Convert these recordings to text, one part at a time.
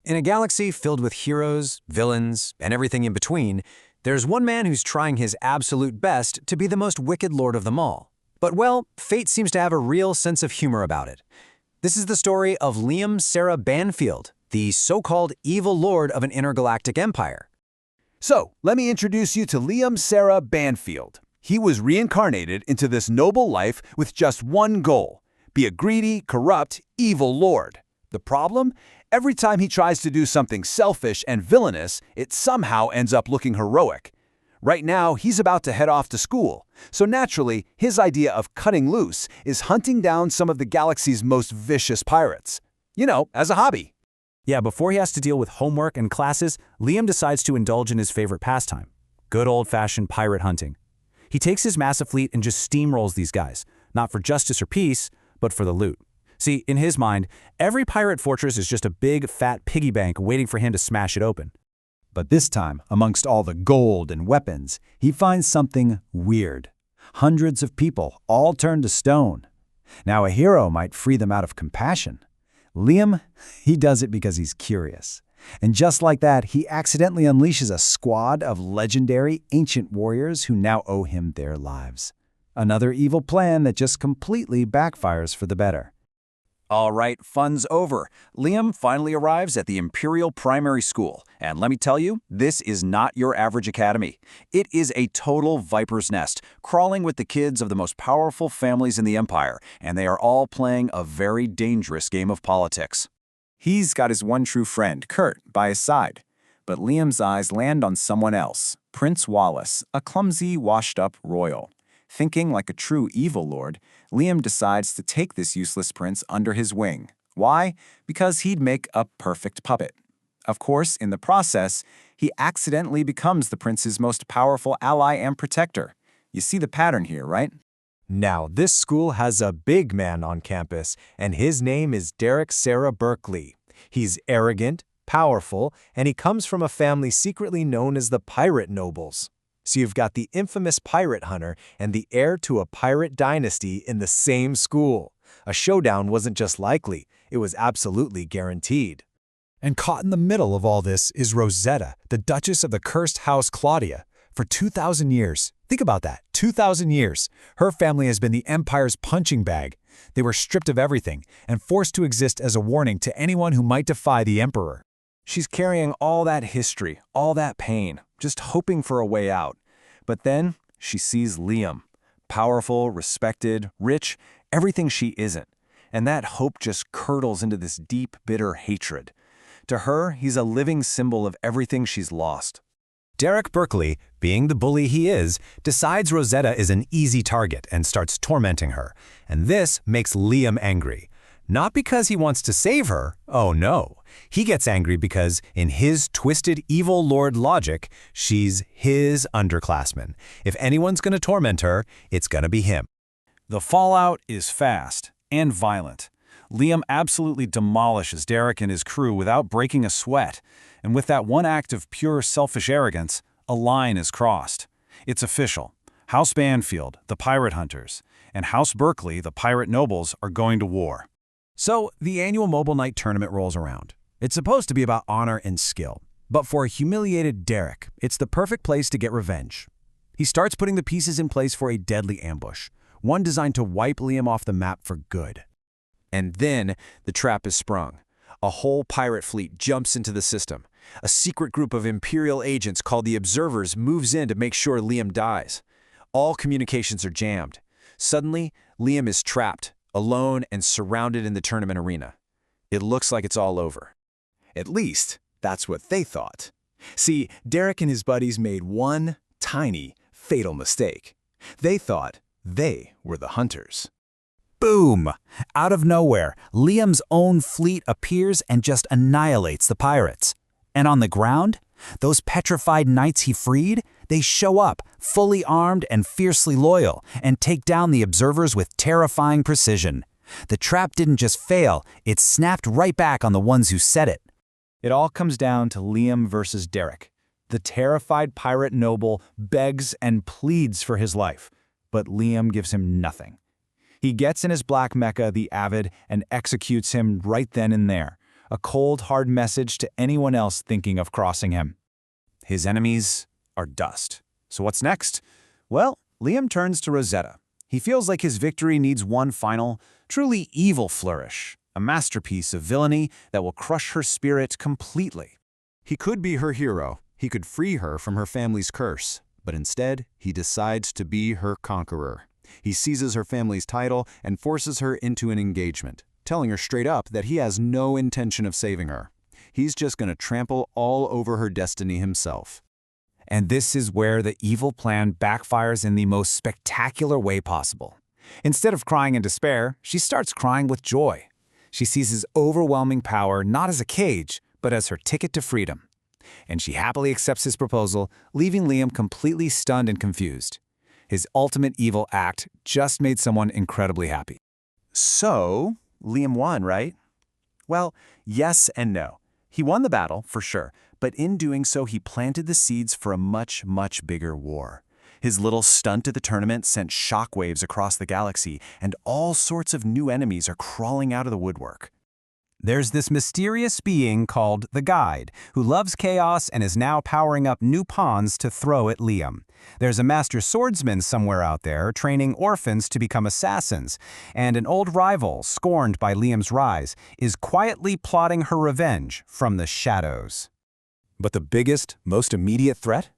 In a galaxy filled with heroes, villains, and everything in between, there's one man who's trying his absolute best to be the most wicked lord of them all. But well, fate seems to have a real sense of humor about it. This is the story of Liam Sarah Banfield, the so-called evil lord of an intergalactic empire. So, let me introduce you to Liam Sarah Banfield. He was reincarnated into this noble life with just one goal: be a greedy, corrupt, evil lord. The problem? Every time he tries to do something selfish and villainous, it somehow ends up looking heroic. Right now, he's about to head off to school, so naturally, his idea of cutting loose is hunting down some of the galaxy's most vicious pirates. You know, as a hobby. Yeah, before he has to deal with homework and classes, Liam decides to indulge in his favorite pastime: good old-fashioned pirate hunting. He takes his massive fleet and just steamrolls these guys, not for justice or peace, but for the loot. See, in his mind, every pirate fortress is just a big, fat piggy bank waiting for him to smash it open. But this time, amongst all the gold and weapons, he finds something weird. Hundreds of people, all turned to stone. Now a hero might free them out of compassion. Liam, he does it because he's curious. And just like that, he accidentally unleashes a squad of legendary ancient warriors who now owe him their lives. Another evil plan that just completely backfires for the better. All right, fun's over. Liam finally arrives at the Imperial Primary School, and let me tell you, this is not your average academy. It is a total viper's nest, crawling with the kids of the most powerful families in the Empire, and they are all playing a very dangerous game of politics. He's got his one true friend, Kurt, by his side. But Liam's eyes land on someone else, Prince Wallace, a clumsy, washed-up royal. Thinking like a true evil lord, Liam decides to take this useless prince under his wing. Why? Because he'd make a perfect puppet. Of course, in the process, he accidentally becomes the prince's most powerful ally and protector. You see the pattern here, right? Now, this school has a big man on campus, and his name is Derek Sarah Berkeley. He's arrogant, powerful, and he comes from a family secretly known as the Pirate Nobles. So you've got the infamous pirate hunter and the heir to a pirate dynasty in the same school. A showdown wasn't just likely, it was absolutely guaranteed. And caught in the middle of all this is Rosetta, the Duchess of the Cursed House Claudia. For 2,000 years, think about that, 2,000 years, her family has been the Empire's punching bag. They were stripped of everything and forced to exist as a warning to anyone who might defy the Emperor. She's carrying all that history, all that pain, just hoping for a way out. But then she sees Liam. Powerful, respected, rich, everything she isn't. And that hope just curdles into this deep, bitter hatred. To her, he's a living symbol of everything she's lost. Derek Berkeley, being the bully he is, decides Rosetta is an easy target and starts tormenting her. And this makes Liam angry. Not because he wants to save her, oh no. He gets angry because, in his twisted evil lord logic, she's his underclassman. If anyone's going to torment her, it's going to be him. The fallout is fast and violent. Liam absolutely demolishes Derek and his crew without breaking a sweat. And with that one act of pure selfish arrogance, a line is crossed. It's official. House Banfield, the Pirate Hunters, and House Berkeley, the Pirate Nobles, are going to war. So, the annual Mobile Night tournament rolls around. It's supposed to be about honor and skill. But for a humiliated Derek, it's the perfect place to get revenge. He starts putting the pieces in place for a deadly ambush, one designed to wipe Liam off the map for good. And then the trap is sprung. A whole pirate fleet jumps into the system. A secret group of Imperial agents called the Observers moves in to make sure Liam dies. All communications are jammed. Suddenly, Liam is trapped, alone and surrounded in the tournament arena. It looks like it's all over. At least, that's what they thought. See, Derek and his buddies made one tiny, fatal mistake. They thought they were the hunters. Boom! Out of nowhere, Liam's own fleet appears and just annihilates the pirates. And on the ground, those petrified knights he freed, they show up, fully armed and fiercely loyal, and take down the Observers with terrifying precision. The trap didn't just fail, it snapped right back on the ones who set it. It all comes down to Liam versus Derek. The terrified pirate noble begs and pleads for his life, but Liam gives him nothing. He gets in his black mecha, the Avid, and executes him right then and there. a cold, hard message to anyone else thinking of crossing him. His enemies are dust. So what's next? Well, Liam turns to Rosetta. He feels like his victory needs one final, truly evil flourish, a masterpiece of villainy that will crush her spirit completely. He could be her hero. He could free her from her family's curse. But instead, he decides to be her conqueror. He seizes her family's title and forces her into an engagement, telling her straight up that he has no intention of saving her. He's just going to trample all over her destiny himself. And this is where the evil plan backfires in the most spectacular way possible. Instead of crying in despair, she starts crying with joy. She sees his overwhelming power not as a cage, but as her ticket to freedom. And she happily accepts his proposal, leaving Liam completely stunned and confused. His ultimate evil act just made someone incredibly happy. So, Liam won, right? Well, yes and no. He won the battle, for sure, but in doing so he planted the seeds for a much, much bigger war. His little stunt at the tournament sent shockwaves across the galaxy, and all sorts of new enemies are crawling out of the woodwork. There's this mysterious being called the Guide, who loves chaos and is now powering up new pawns to throw at Liam. There's a master swordsman somewhere out there training orphans to become assassins, and an old rival, scorned by Liam's rise, is quietly plotting her revenge from the shadows. But the biggest, most immediate threat?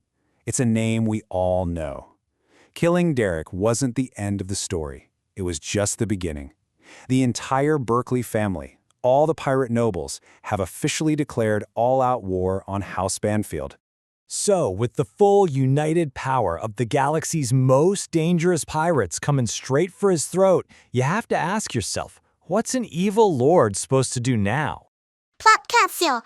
It's a name we all know. Killing Derek wasn't the end of the story. It was just the beginning. The entire Berkeley family, all the pirate nobles, have officially declared all-out war on House Banfield. So, with the full united power of the galaxy's most dangerous pirates coming straight for his throat, you have to ask yourself, what's an evil lord supposed to do now? Plot capsule.